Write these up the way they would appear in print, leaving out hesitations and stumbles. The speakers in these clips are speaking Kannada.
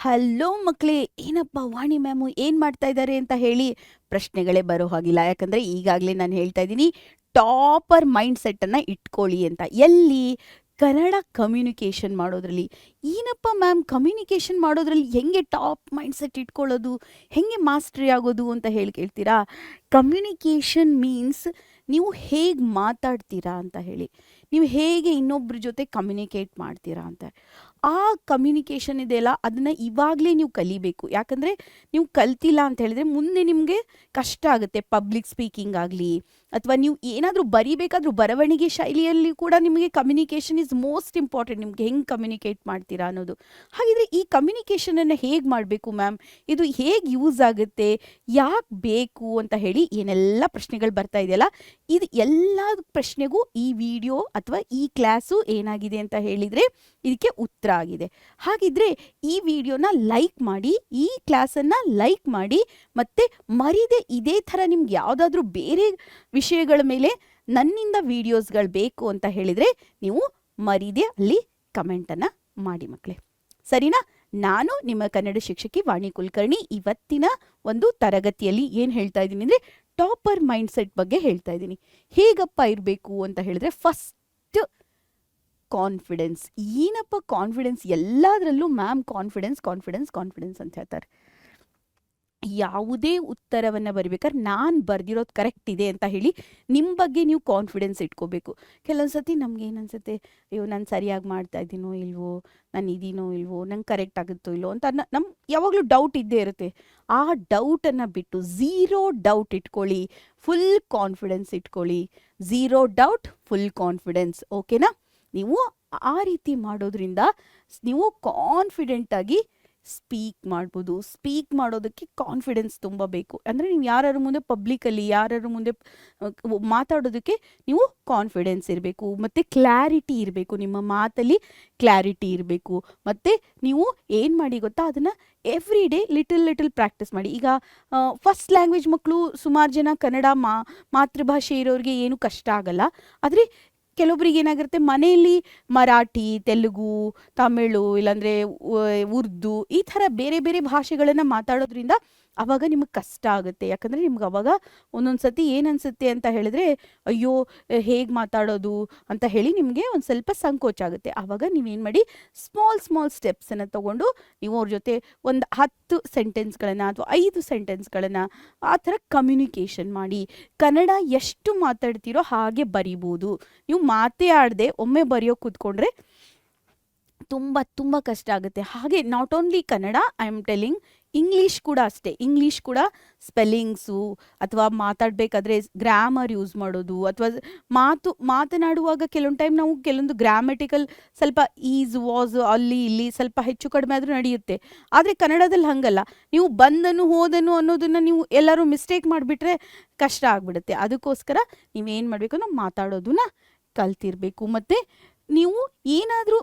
ಹಲೋ ಮಕ್ಕಳೇ, ಏನಪ್ಪ ವಾಣಿ ಮ್ಯಾಮು ಏನು ಮಾಡ್ತಾ ಇದ್ದಾರೆ ಅಂತ ಹೇಳಿ ಪ್ರಶ್ನೆಗಳೇ ಬರೋ ಹಾಗಿಲ್ಲ. ಯಾಕಂದರೆ ಈಗಾಗಲೇ ನಾನು ಹೇಳ್ತಾ ಇದ್ದೀನಿ, ಟಾಪರ್ ಮೈಂಡ್ ಸೆಟ್ಟನ್ನು ಇಟ್ಕೊಳ್ಳಿ ಅಂತ. ಎಲ್ಲಿ? ಕನ್ನಡ ಕಮ್ಯುನಿಕೇಷನ್ ಮಾಡೋದ್ರಲ್ಲಿ. ಏನಪ್ಪ ಮ್ಯಾಮ್, ಕಮ್ಯುನಿಕೇಷನ್ ಮಾಡೋದ್ರಲ್ಲಿ ಹೆಂಗೆ ಟಾಪ್ ಮೈಂಡ್ ಸೆಟ್ ಇಟ್ಕೊಳ್ಳೋದು, ಹೆಂಗೆ ಮಾಸ್ಟ್ರಿ ಆಗೋದು ಅಂತ ಹೇಳಿ ಕೇಳ್ತೀರಾ? ಕಮ್ಯುನಿಕೇಷನ್ ಮೀನ್ಸ್ ನೀವು ಹೇಗೆ ಮಾತಾಡ್ತೀರಾ ಅಂತ ಹೇಳಿ, ನೀವು ಹೇಗೆ ಇನ್ನೊಬ್ಬರ ಜೊತೆ ಕಮ್ಯುನಿಕೇಟ್ ಮಾಡ್ತೀರಾ ಅಂತ. ಆ ಕಮ್ಯುನಿಕೇಷನ್ ಇದೆಯಲ್ಲ, ಅದನ್ನು ಇವಾಗಲೇ ನೀವು ಕಲಿಬೇಕು. ಯಾಕಂದರೆ ನೀವು ಕಲ್ತಿಲ್ಲ ಅಂತ ಹೇಳಿದ್ರೆ ಮುಂದೆ ನಿಮಗೆ ಕಷ್ಟ ಆಗುತ್ತೆ. ಪಬ್ಲಿಕ್ ಸ್ಪೀಕಿಂಗ್ ಆಗಲಿ, ಅಥವಾ ನೀವು ಏನಾದರೂ ಬರಿಬೇಕಾದ್ರೂ ಬರವಣಿಗೆ ಶೈಲಿಯಲ್ಲಿ ಕೂಡ ನಿಮಗೆ ಕಮ್ಯುನಿಕೇಷನ್ ಈಸ್ ಮೋಸ್ಟ್ ಇಂಪಾರ್ಟೆಂಟ್. ನಿಮ್ಗೆ ಹೆಂಗೆ ಕಮ್ಯುನಿಕೇಟ್ ಮಾಡ್ತೀರಾ ಅನ್ನೋದು. ಹಾಗಿದ್ರೆ ಈ ಕಮ್ಯುನಿಕೇಷನನ್ನು ಹೇಗೆ ಮಾಡಬೇಕು ಮ್ಯಾಮ್, ಇದು ಹೇಗೆ ಯೂಸ್ ಆಗುತ್ತೆ, ಯಾಕೆ ಬೇಕು ಅಂತ ಹೇಳಿ ಏನೆಲ್ಲ ಪ್ರಶ್ನೆಗಳು ಬರ್ತಾ ಇದೆಯಲ್ಲ, ಇದು ಎಲ್ಲ ಪ್ರಶ್ನೆಗೂ ಈ ವಿಡಿಯೋ ಅಥವಾ ಈ ಕ್ಲಾಸು ಏನಾಗಿದೆ ಅಂತ ಹೇಳಿದರೆ ಇದಕ್ಕೆ ಉತ್ತರ ಆಗಿದೆ. ಹಾಗಿದ್ರೆ ಈ ವಿಡಿಯೋನ ಲೈಕ್ ಮಾಡಿ, ಈ ಕ್ಲಾಸನ್ನು ಲೈಕ್ ಮಾಡಿ, ಮತ್ತು ಮರಿದೆ ಇದೇ ಥರ ನಿಮ್ಗೆ ಯಾವುದಾದ್ರೂ ಬೇರೆ ವಿಷಯಗಳ ಮೇಲೆ ನನ್ನಿಂದ ವಿಡಿಯೋಸ್ಗಳು ಬೇಕು ಅಂತ ಹೇಳಿದರೆ ನೀವು ಮರಿದೆ ಅಲ್ಲಿ ಕಮೆಂಟನ್ನು ಮಾಡಿ ಮಕ್ಕಳೇ. ಸರಿನಾ? ನಾನು ನಿಮ್ಮ ಕನ್ನಡ ಶಿಕ್ಷಕಿ ವಾಣಿ ಕುಲಕರ್ಣಿ. ಇವತ್ತಿನ ಒಂದು ತರಗತಿಯಲ್ಲಿ ಏನು ಹೇಳ್ತಾ ಇದ್ದೀನಿ ಅಂದರೆ, ಟಾಪರ್ ಮೈಂಡ್ ಸೆಟ್ ಬಗ್ಗೆ ಹೇಳ್ತಾ ಇದ್ದೀನಿ. ಹೇಗಪ್ಪ ಇರಬೇಕು ಅಂತ ಹೇಳಿದ್ರೆ, ಫಸ್ಟ್ ಕಾನ್ಫಿಡೆನ್ಸ್. ಏನಪ್ಪ ಕಾನ್ಫಿಡೆನ್ಸ್? ಎಲ್ಲದರಲ್ಲೂ ಮ್ಯಾಮ್ ಕಾನ್ಫಿಡೆನ್ಸ್ ಕಾನ್ಫಿಡೆನ್ಸ್ ಕಾನ್ಫಿಡೆನ್ಸ್ ಅಂತ ಹೇಳ್ತಾರೆ. ಯಾವುದೇ ಉತ್ತರವನ್ನು ಬರಿಬೇಕಾದ್ರೆ ನಾನು ಬರೆದಿರೋದು ಕರೆಕ್ಟ್ ಇದೆ ಅಂತ ಹೇಳಿ ನಿಮ್ಮ ಬಗ್ಗೆ ನೀವು ಕಾನ್ಫಿಡೆನ್ಸ್ ಇಟ್ಕೋಬೇಕು. ಕೆಲವೊಂದು ಸತಿ ನಮ್ಗೆ ಏನು ಅನ್ಸುತ್ತೆ, ಅಯ್ಯೋ ನಾನು ಸರಿಯಾಗಿ ಮಾಡ್ತಾ ಇದ್ದೀನೋ ಇಲ್ವೋ, ನಾನು ಇದೀನೋ ಇಲ್ವೋ, ನಂಗೆ ಕರೆಕ್ಟ್ ಆಗುತ್ತೋ ಇಲ್ವೋ ಅಂತ ನಮ್ಮ ಯಾವಾಗಲೂ ಡೌಟ್ ಇದ್ದೇ ಇರುತ್ತೆ. ಆ ಡೌಟನ್ನು ಬಿಟ್ಟು ಝೀರೋ ಡೌಟ್ ಇಟ್ಕೊಳ್ಳಿ, ಫುಲ್ ಕಾನ್ಫಿಡೆನ್ಸ್ ಇಟ್ಕೊಳ್ಳಿ. Zero doubt, full confidence. ಓಕೆನಾ? ನೀವು ಆ ರೀತಿ ಮಾಡೋದ್ರಿಂದ ನೀವು ಕಾನ್ಫಿಡೆಂಟಾಗಿ ಸ್ಪೀಕ್ ಮಾಡ್ಬೋದು. ಸ್ಪೀಕ್ ಮಾಡೋದಕ್ಕೆ ಕಾನ್ಫಿಡೆನ್ಸ್ ತುಂಬ ಬೇಕು. ಅಂದರೆ ನೀವು ಯಾರ ಮುಂದೆ ಪಬ್ಲಿಕಲ್ಲಿ ಯಾರ ಮುಂದೆ ಮಾತಾಡೋದಕ್ಕೆ ನೀವು ಕಾನ್ಫಿಡೆನ್ಸ್ ಇರಬೇಕು, ಮತ್ತು ಕ್ಲಾರಿಟಿ ಇರಬೇಕು. ನಿಮ್ಮ ಮಾತಲ್ಲಿ ಕ್ಲಾರಿಟಿ ಇರಬೇಕು. ಮತ್ತು ನೀವು ಏನು ಮಾಡಿ ಗೊತ್ತಾ, ಅದನ್ನು ಎವ್ರಿ ಡೇ ಲಿಟಲ್ ಪ್ರಾಕ್ಟೀಸ್ ಮಾಡಿ. ಈಗ ಫಸ್ಟ್ ಲ್ಯಾಂಗ್ವೇಜ್ ಮಕ್ಕಳು ಸುಮಾರು ಜನ ಕನ್ನಡ ಮಾತೃಭಾಷೆ ಇರೋರಿಗೆ ಏನು ಕಷ್ಟ ಆಗಲ್ಲ. ಆದರೆ ಕೆಲವೊಬ್ರಿಗೆ ಏನಾಗಿರುತ್ತೆ, ಮನೆಯಲ್ಲಿ ಮರಾಠಿ, ತೆಲುಗು, ತಮಿಳು, ಇಲ್ಲಾಂದರೆ ಉರ್ದು, ಈ ಥರ ಬೇರೆ ಬೇರೆ ಭಾಷೆಗಳನ್ನು ಮಾತಾಡೋದ್ರಿಂದ ಆವಾಗ ನಿಮಗೆ ಕಷ್ಟ ಆಗುತ್ತೆ. ಯಾಕಂದರೆ ನಿಮ್ಗೆ ಅವಾಗ ಒಂದೊಂದು ಸತಿ ಏನನ್ಸುತ್ತೆ ಅಂತ ಹೇಳಿದ್ರೆ, ಅಯ್ಯೋ ಹೇಗೆ ಮಾತಾಡೋದು ಅಂತ ಹೇಳಿ ನಿಮಗೆ ಒಂದು ಸ್ವಲ್ಪ ಸಂಕೋಚ ಆಗುತ್ತೆ. ಆವಾಗ ನೀವೇನು ಮಾಡಿ, ಸ್ಮಾಲ್ ಸ್ಟೆಪ್ಸನ್ನು ತೊಗೊಂಡು ನೀವು ಅವ್ರ ಜೊತೆ ಒಂದು 10 ಸೆಂಟೆನ್ಸ್ಗಳನ್ನು ಅಥವಾ 5 ಸೆಂಟೆನ್ಸ್ಗಳನ್ನು ಆ ಥರ ಕಮ್ಯುನಿಕೇಷನ್ ಮಾಡಿ. ಕನ್ನಡ ಎಷ್ಟು ಮಾತಾಡ್ತೀರೋ ಹಾಗೆ ಬರಿಬೋದು. ನೀವು ಮಾತೇ ಆಡದೆ ಒಮ್ಮೆ ಬರೆಯೋಕೆ ಕೂತ್ಕೊಂಡ್ರೆ ತುಂಬ ಕಷ್ಟ ಆಗುತ್ತೆ. ಹಾಗೆ not only Kannada, I am telling, English ಕೂಡ ಅಷ್ಟೇ. ಇಂಗ್ಲೀಷ್ ಕೂಡ ಸ್ಪೆಲ್ಲಿಂಗ್ಸು ಅಥವಾ ಮಾತಾಡಬೇಕಾದ್ರೆ ಗ್ರಾಮರ್ ಯೂಸ್ ಮಾಡೋದು, ಅಥವಾ ಮಾತನಾಡುವಾಗ ಕೆಲವೊಂದು ಟೈಮ್ ನಾವು ಕೆಲವೊಂದು ಗ್ರಾಮೆಟಿಕಲ್ ಸ್ವಲ್ಪ ಈಸ್, ವಾಸ್, ಅಲ್ಲಿ ಇಲ್ಲಿ ಸ್ವಲ್ಪ ಹೆಚ್ಚು ಕಡಿಮೆ ಆದರೂ ನಡೆಯುತ್ತೆ. ಆದರೆ ಕನ್ನಡದಲ್ಲಿ ಹಾಗಲ್ಲ. ನೀವು ಬಂದನು ಹೋದನು ಅನ್ನೋದನ್ನು ನೀವು ಎಲ್ಲರೂ ಮಿಸ್ಟೇಕ್ ಮಾಡಿಬಿಟ್ರೆ ಕಷ್ಟ ಆಗಿಬಿಡುತ್ತೆ. ಅದಕ್ಕೋಸ್ಕರ ನೀವೇನು ಮಾಡಬೇಕು, ನಾವು ಮಾತಾಡೋದನ್ನ ಕಲ್ತಿರಬೇಕು. ಮತ್ತು ನೀವು ಏನಾದರೂ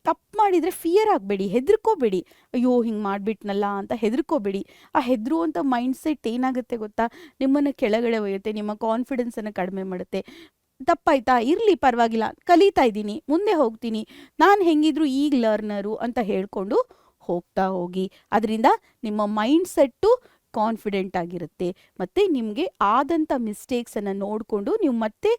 ತಪ್ಪು ಮಾಡಿದರೆ ಫಿಯರ್ ಆಗಬೇಡಿ, ಹೆದರ್ಕೋಬೇಡಿ. ಅಯ್ಯೋ ಹಿಂಗೆ ಮಾಡಿಬಿಟ್ನಲ್ಲ ಅಂತ ಹೆದರ್ಕೋಬೇಡಿ. ಆ ಹೆದರುವಂಥ ಮೈಂಡ್ಸೆಟ್ ಏನಾಗುತ್ತೆ ಗೊತ್ತಾ, ನಿಮ್ಮನ್ನು ಕೆಳಗಡೆ ಒಯ್ಯುತ್ತೆ, ನಿಮ್ಮ ಕಾನ್ಫಿಡೆನ್ಸನ್ನು ಕಡಿಮೆ ಮಾಡುತ್ತೆ. ತಪ್ಪಾಯ್ತಾ, ಇರಲಿ ಪರವಾಗಿಲ್ಲ, ಕಲಿತಾ ಇದ್ದೀನಿ, ಮುಂದೆ ಹೋಗ್ತೀನಿ, ನಾನು ಹೆಂಗಿದ್ರು ಈಗ ಲರ್ನರು ಅಂತ ಹೇಳ್ಕೊಂಡು ಹೋಗ್ತಾ ಹೋಗಿ. ಅದರಿಂದ ನಿಮ್ಮ ಮೈಂಡ್ಸೆಟ್ಟು ಕಾನ್ಫಿಡೆಂಟ್ ಆಗಿರುತ್ತೆ. ಮತ್ತು ನಿಮಗೆ ಆದಂಥ ಮಿಸ್ಟೇಕ್ಸನ್ನು ನೋಡಿಕೊಂಡು ನೀವು ಮತ್ತೆ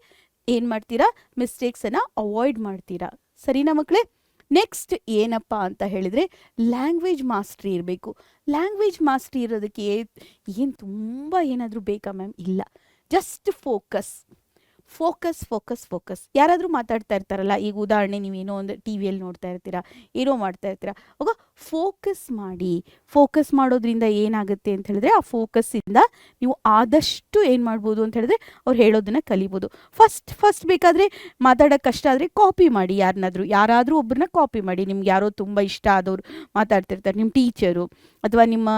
ಏನು ಮಾಡ್ತೀರಾ, ಮಿಸ್ಟೇಕ್ಸನ್ನು ಅವಾಯ್ಡ್ ಮಾಡ್ತೀರಾ. ಸರಿನಾ ಮಕ್ಕಳೇ? ನೆಕ್ಸ್ಟ್ ಏನಪ್ಪ ಅಂತ ಹೇಳಿದರೆ, ಲ್ಯಾಂಗ್ವೇಜ್ ಮಾಸ್ಟ್ರಿ ಇರಬೇಕು. ಲ್ಯಾಂಗ್ವೇಜ್ ಮಾಸ್ಟ್ರಿ ಇರೋದಕ್ಕೆ ಏನು ತುಂಬ ಏನಾದರೂ ಬೇಕಾ ಮ್ಯಾಮ್? ಇಲ್ಲ. Just focus. ಯಾರಾದರೂ ಮಾತಾಡ್ತಾ ಇರ್ತಾರಲ್ಲ, ಈಗ ಉದಾಹರಣೆ ನೀವೇನೋ ಒಂದು ಟಿ ವಿಯಲ್ಲಿ ನೋಡ್ತಾ ಇರ್ತೀರಾ, ಏನೋ ಮಾಡ್ತಾ ಇರ್ತೀರಾ, ಅವಾಗ ಫೋಕಸ್ ಮಾಡಿ. ಫೋಕಸ್ ಮಾಡೋದ್ರಿಂದ ಏನಾಗುತ್ತೆ ಅಂತ ಹೇಳಿದ್ರೆ, ಆ ಫೋಕಸ್ಸಿಂದ ನೀವು ಆದಷ್ಟು ಏನು ಮಾಡ್ಬೋದು ಅಂತ ಹೇಳಿದ್ರೆ, ಅವ್ರು ಹೇಳೋದನ್ನು ಕಲಿಬೋದು. ಫಸ್ಟ್ ಬೇಕಾದರೆ ಮಾತಾಡೋಕ್ಕೆ ಕಷ್ಟ ಆದರೆ ಕಾಪಿ ಮಾಡಿ. ಯಾರಾದರೂ ಒಬ್ಬರನ್ನ ಕಾಪಿ ಮಾಡಿ. ನಿಮ್ಗೆ ಯಾರೋ ತುಂಬ ಇಷ್ಟ ಆದವರು ಮಾತಾಡ್ತಿರ್ತಾರೆ, ನಿಮ್ಮ ಟೀಚರು ಅಥವಾ ನಿಮ್ಮ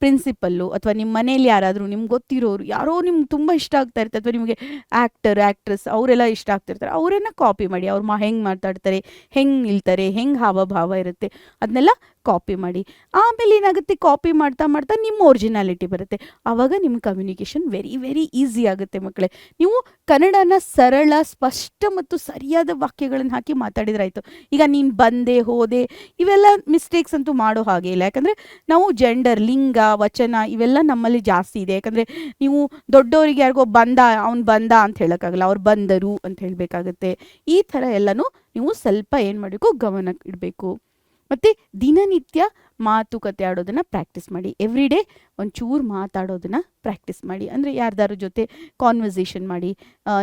ಪ್ರಿನ್ಸಿಪಲ್ಲು, ಅಥವಾ ನಿಮ್ಮ ಮನೇಲಿ ಯಾರಾದರೂ ನಿಮ್ಗೆ ಗೊತ್ತಿರೋರು ಯಾರೋ ನಿಮ್ಗೆ ತುಂಬ ಇಷ್ಟ ಆಗ್ತಾ ಇರ್ತಾರೆ, ಅಥವಾ ನಿಮಗೆ ಆ್ಯಕ್ಟ್ರೆಸ್ ಅವರೆಲ್ಲ ಇಷ್ಟ ಆಗ್ತಿರ್ತಾರೆ, ಅವರನ್ನು ಕಾಪಿ ಮಾಡಿ. ಅವ್ರು ಹೆಂಗೆ ಮಾತಾಡ್ತಾರೆ, ಹೆಂಗೆ ನಿಲ್ತಾರೆ, ಹೆಂಗೆ ಹಾವಭಾವ ಇರುತ್ತೆ, ಅದನ್ನೆಲ್ಲ ಕಾಪಿ ಮಾಡಿ. ಆಮೇಲೆ ಏನಾಗುತ್ತೆ, ಕಾಪಿ ಮಾಡ್ತಾ ಮಾಡ್ತಾ ನಿಮ್ಮ ಒರಿಜಿನಾಲಿಟಿ ಬರುತ್ತೆ. ಆವಾಗ ನಿಮ್ಮ ಕಮ್ಯುನಿಕೇಷನ್ ವೆರಿ ವೆರಿ ಈಸಿ ಆಗುತ್ತೆ ಮಕ್ಕಳೇ. ನೀವು ಕನ್ನಡನ ಸರಳ, ಸ್ಪಷ್ಟ ಮತ್ತು ಸರಿಯಾದ ವಾಕ್ಯಗಳನ್ನು ಹಾಕಿ ಮಾತಾಡಿದ್ರಾಯ್ತು. ಈಗ ನೀನು ಬಂದೆ, ಹೋದೆ, ಇವೆಲ್ಲ ಮಿಸ್ಟೇಕ್ಸ್ ಅಂತೂ ಮಾಡೋ ಹಾಗೆ ಇಲ್ಲ. ಯಾಕಂದರೆ ನಾವು ಜೆಂಡರ್, ಲಿಂಗ, ವಚನ ಇವೆಲ್ಲ ನಮ್ಮಲ್ಲಿ ಜಾಸ್ತಿ ಇದೆ. ಯಾಕಂದರೆ ನೀವು ದೊಡ್ಡವರಿಗೆ ಯಾರಿಗೋ ಬಂದ, ಅವ್ನು ಬಂದ ಅಂತ ಹೇಳೋಕ್ಕಾಗಲ್ಲ, ಅವ್ರು ಬಂದರು ಅಂತ ಹೇಳಬೇಕಾಗತ್ತೆ. ಈ ಥರ ಎಲ್ಲನೂ ನೀವು ಸ್ವಲ್ಪ ಏನು ಮಾಡಬೇಕು, ಗಮನ ಇಡಬೇಕು. ಮತ್ತು ದಿನನಿತ್ಯ ಮಾತುಕತೆ ಆಡೋದನ್ನು ಪ್ರಾಕ್ಟೀಸ್ ಮಾಡಿ. ಎವ್ರಿ ಡೇ ಒಂಚೂರು ಮಾತಾಡೋದನ್ನು ಪ್ರಾಕ್ಟೀಸ್ ಮಾಡಿ. ಅಂದರೆ ಯಾರ್ದಾರ ಜೊತೆ ಕಾನ್ವರ್ಸೇಷನ್ ಮಾಡಿ,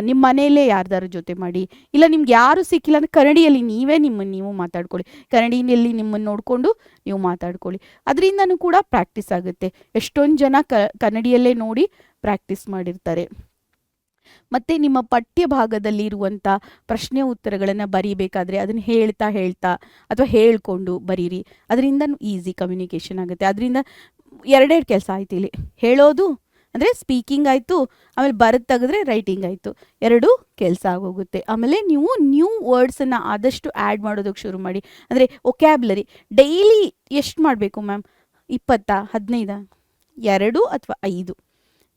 ನಿಮ್ಮ ಮನೆಯಲ್ಲೇ ಯಾರ್ದಾರ ಜೊತೆ ಮಾಡಿ. ಇಲ್ಲ ನಿಮ್ಗೆ ಯಾರು ಸಿಕ್ಕಿಲ್ಲ ಅಂದರೆ ಕನ್ನಡಿಯಲ್ಲಿ ನೀವೇ ನೀವು ಮಾತಾಡ್ಕೊಳ್ಳಿ. ಕನ್ನಡಿಯಲ್ಲಿ ನಿಮ್ಮನ್ನು ನೋಡಿಕೊಂಡು ನೀವು ಮಾತಾಡ್ಕೊಳ್ಳಿ. ಅದರಿಂದನೂ ಕೂಡ ಪ್ರಾಕ್ಟೀಸ್ ಆಗುತ್ತೆ. ಎಷ್ಟೊಂದು ಜನ ಕನ್ನಡಿಯಲ್ಲೇ ನೋಡಿ ಪ್ರಾಕ್ಟೀಸ್ ಮಾಡಿರ್ತಾರೆ. ಮತ್ತು ನಿಮ್ಮ ಪಠ್ಯ ಭಾಗದಲ್ಲಿ ಇರುವಂಥ ಪ್ರಶ್ನೆ ಉತ್ತರಗಳನ್ನು ಬರೀಬೇಕಾದ್ರೆ ಅದನ್ನು ಹೇಳ್ತಾ ಅಥವಾ ಹೇಳ್ಕೊಂಡು ಬರೀರಿ. ಅದರಿಂದ ಈಸಿ ಕಮ್ಯುನಿಕೇಷನ್ ಆಗುತ್ತೆ. ಅದರಿಂದ ಎರಡೆರಡು ಕೆಲಸ ಆಯ್ತು. ಇಲ್ಲಿ ಹೇಳೋದು ಅಂದರೆ ಸ್ಪೀಕಿಂಗ್ ಆಯಿತು, ಆಮೇಲೆ ಬರೆದು ತೆಗೆದ್ರೆ ರೈಟಿಂಗ್ ಆಯಿತು, ಎರಡೂ ಕೆಲಸ ಆಗೋಗುತ್ತೆ. ಆಮೇಲೆ ನೀವು ನ್ಯೂ ವರ್ಡ್ಸನ್ನು ಆದಷ್ಟು ಆ್ಯಡ್ ಮಾಡೋದಕ್ಕೆ ಶುರು ಮಾಡಿ. ಅಂದರೆ ಒಕ್ಯಾಬ್ಲರಿ ಡೈಲಿ ಎಷ್ಟು ಮಾಡಬೇಕು ಮ್ಯಾಮ್? 20, 15, 2 ಅಥವಾ 5.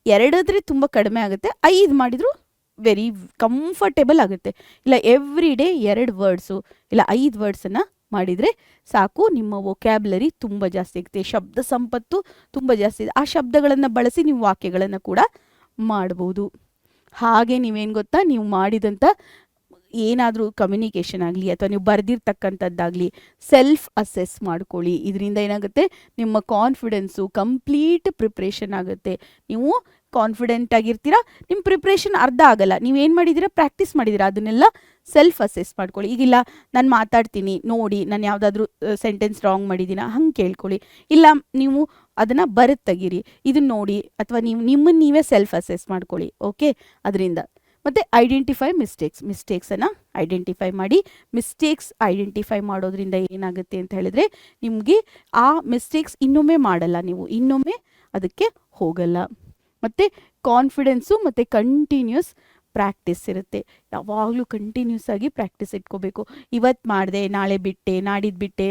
2 ಆದರೆ ತುಂಬ ಕಡಿಮೆ ಆಗುತ್ತೆ, 5 ಮಾಡಿದರೂ ವೆರಿ ಕಂಫರ್ಟೇಬಲ್ ಆಗುತ್ತೆ. ಇಲ್ಲ ಎವ್ರಿ ಡೇ 2 ವರ್ಡ್ಸು ಇಲ್ಲ 5 ವರ್ಡ್ಸನ್ನು ಮಾಡಿದರೆ ಸಾಕು. ನಿಮ್ಮ ವೊಕ್ಯಾಬ್ಲರಿ ತುಂಬ ಜಾಸ್ತಿ ಆಗುತ್ತೆ, ಶಬ್ದ ಸಂಪತ್ತು ತುಂಬ ಜಾಸ್ತಿ ಇದೆ. ಆ ಶಬ್ದಗಳನ್ನು ಬಳಸಿ ನೀವು ವಾಕ್ಯಗಳನ್ನು ಕೂಡ ಮಾಡ್ಬೋದು. ಹಾಗೆ ನೀವೇನು ಗೊತ್ತಾ, ನೀವು ಮಾಡಿದಂಥ ಏನಾದರೂ ಕಮ್ಯುನಿಕೇಷನ್ ಆಗಲಿ ಅಥವಾ ನೀವು ಬರೆದಿರ್ತಕ್ಕಂಥದ್ದಾಗಲಿ ಸೆಲ್ಫ್ ಅಸೆಸ್ ಮಾಡ್ಕೊಳ್ಳಿ. ಇದರಿಂದ ಏನಾಗುತ್ತೆ, ನಿಮ್ಮ ಕಾನ್ಫಿಡೆನ್ಸು ಕಂಪ್ಲೀಟ್ ಪ್ರಿಪ್ರೇಷನ್ ಆಗುತ್ತೆ. ನೀವು ಕಾನ್ಫಿಡೆಂಟ್ ಆಗಿರ್ತೀರಾ, ನಿಮ್ಮ ಪ್ರಿಪ್ರೇಷನ್ ಅರ್ಧ ಆಗಲ್ಲ. ನೀವೇನು ಮಾಡಿದ್ದೀರಾ, ಪ್ರಾಕ್ಟೀಸ್ ಮಾಡಿದ್ದೀರಾ, ಅದನ್ನೆಲ್ಲ ಸೆಲ್ಫ್ ಅಸೆಸ್ ಮಾಡ್ಕೊಳ್ಳಿ. ಈಗಿಲ್ಲ ನಾನು ಮಾತಾಡ್ತೀನಿ ನೋಡಿ, ನಾನು ಯಾವುದಾದ್ರೂ ಸೆಂಟೆನ್ಸ್ ರಾಂಗ್ ಮಾಡಿದ್ದೀನ ಹಂಗೆ ಕೇಳ್ಕೊಳ್ಳಿ. ಇಲ್ಲ ನೀವು ಅದನ್ನು ಬರೆದು ತೆಗೀರಿ, ಇದನ್ನು ನೋಡಿ, ಅಥವಾ ನೀವು ನಿಮ್ಮನ್ನು ನೀವೇ ಸೆಲ್ಫ್ ಅಸೆಸ್ ಮಾಡ್ಕೊಳ್ಳಿ. ಓಕೆ, ಅದರಿಂದ ಮತ್ತು ಐಡೆಂಟಿಫೈ ಮಿಸ್ಟೇಕ್ಸನ್ನು ಐಡೆಂಟಿಫೈ ಮಾಡಿ. ಮಿಸ್ಟೇಕ್ಸ್ ಐಡೆಂಟಿಫೈ ಮಾಡೋದ್ರಿಂದ ಏನಾಗುತ್ತೆ ಅಂತ ಹೇಳಿದ್ರೆ, ನಿಮಗೆ ಆ ಮಿಸ್ಟೇಕ್ಸ್ ಇನ್ನೊಮ್ಮೆ ಮಾಡಲ್ಲ, ನೀವು ಇನ್ನೊಮ್ಮೆ ಅದಕ್ಕೆ ಹೋಗಲ್ಲ. ಮತ್ತು ಕಾನ್ಫಿಡೆನ್ಸು ಮತ್ತು ಕಂಟಿನ್ಯೂಸ್ ಪ್ರಾಕ್ಟೀಸ್ ಇರುತ್ತೆ. ಯಾವಾಗಲೂ ಕಂಟಿನ್ಯೂಸ್ ಆಗಿ ಪ್ರಾಕ್ಟೀಸ್ ಇಟ್ಕೋಬೇಕು. ಇವತ್ತು ಮಾಡಿದೆ, ನಾಳೆ ಬಿಟ್ಟೆ, ನಾಡಿದ್ದು ಬಿಟ್ಟೆ,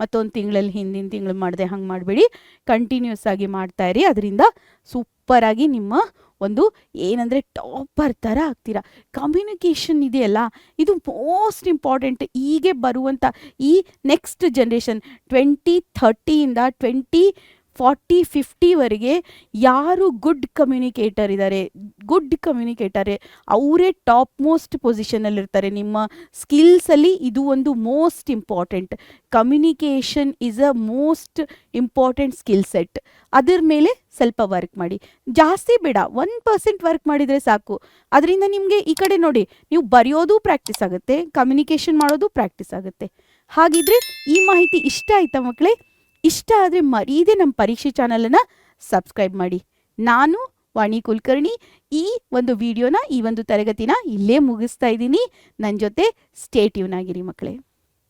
ಮತ್ತೊಂದು ತಿಂಗಳಲ್ಲಿ ಹಿಂದಿನ ತಿಂಗಳು ಮಾಡಿದೆ, ಹಂಗೆ ಮಾಡಬೇಡಿ. ಕಂಟಿನ್ಯೂಸ್ ಆಗಿ ಮಾಡ್ತಾಯಿರಿ. ಅದರಿಂದ ಸೂಪರಾಗಿ ನಿಮ್ಮ ಒಂದು ಏನಂದರೆ ಟಾಪರ್ ಥರ ಆಗ್ತೀರಾ. ಕಮ್ಯುನಿಕೇಷನ್ ಇದೆಯಲ್ಲ, ಇದು ಮೋಸ್ಟ್ ಇಂಪಾರ್ಟೆಂಟ್. ಹೀಗೆ ಬರುವಂಥ ಈ ನೆಕ್ಸ್ಟ್ ಜನ್ರೇಷನ್ 2030ಇಂದ 2040-50ವರೆಗೆ ಯಾರು ಗುಡ್ ಕಮ್ಯುನಿಕೇಟರ್ ಇದ್ದಾರೆ, ಅವರೇ ಟಾಪ್ ಮೋಸ್ಟ್ ಪೊಸಿಷನಲ್ಲಿರ್ತಾರೆ. ನಿಮ್ಮ ಸ್ಕಿಲ್ಸಲ್ಲಿ ಇದು ಒಂದು most important. Communication is a most important skill set. ಅದರ ಮೇಲೆ ಸ್ವಲ್ಪ ವರ್ಕ್ ಮಾಡಿ, ಜಾಸ್ತಿ ಬೇಡ, 1% ವರ್ಕ್ ಮಾಡಿದರೆ ಸಾಕು. ಅದರಿಂದ ನಿಮಗೆ ಈ ಕಡೆ ನೋಡಿ, ನೀವು ಬರೆಯೋದು ಪ್ರಾಕ್ಟೀಸ್ ಆಗುತ್ತೆ, ಕಮ್ಯುನಿಕೇಷನ್ ಮಾಡೋದು ಪ್ರಾಕ್ಟೀಸ್ ಆಗುತ್ತೆ. ಹಾಗಿದ್ರೆ ಈ ಮಾಹಿತಿ ಇಷ್ಟ ಆಯ್ತಾ ಮಕ್ಕಳೇ? ಇಷ್ಟ ಆದರೆ ಮರೀದೆ ನಮ್ಮ ಪರೀಕ್ಷೆ ಚಾನಲನ್ನು ಸಬ್ಸ್ಕ್ರೈಬ್ ಮಾಡಿ. ನಾನು ವಾಣಿ ಕುಲಕರ್ಣಿ ಈ ಒಂದು ವಿಡಿಯೋನ, ಈ ಒಂದು ತರಗತಿನ ಇಲ್ಲೇ ಮುಗಿಸ್ತಾ ಇದ್ದೀನಿ. ನನ್ನ ಜೊತೆ ಸ್ಟೇ ಟ್ಯೂನ್ ಆಗಿರಿ ಮಕ್ಕಳೇ.